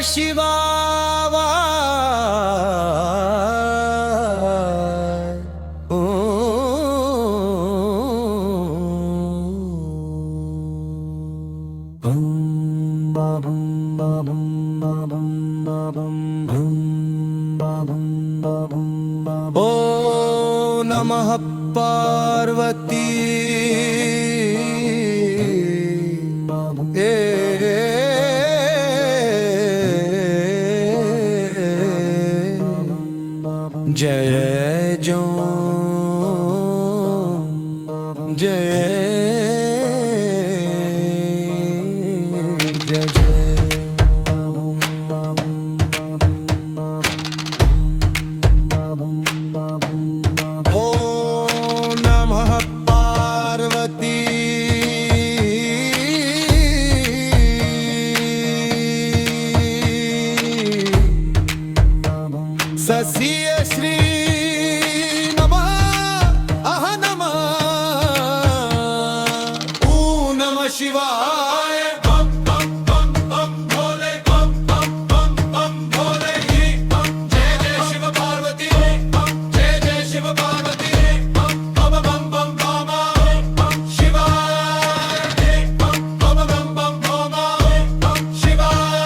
शिवाय. भं बा भं बा भं बा भं बा भं भं बा भं बा भं बा भं. ओ नमः पार्वती. जय जो जय जय जय. ओ नमः पार्वती. सस्य श्री नमः अह नमः. ऊ नमः शिवाय. बम बम बम बम भोले. बम बम बम बम भोले. जय जय शिव पार्वती. जय जय शिव पार्वती. बम बम बम बम बम शिवाय. बम बम बम बम बम शिवाय.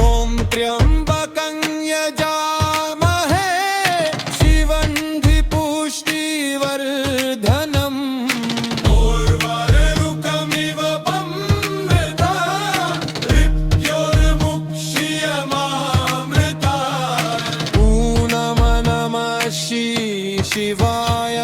ओम त्र्यंबकं यजामहे पुष्टिवर्धनम्. उर्वारुकमिव अमृता. मृत्योर्मुक्षीयमामृता. ऊ नमः शिवाय.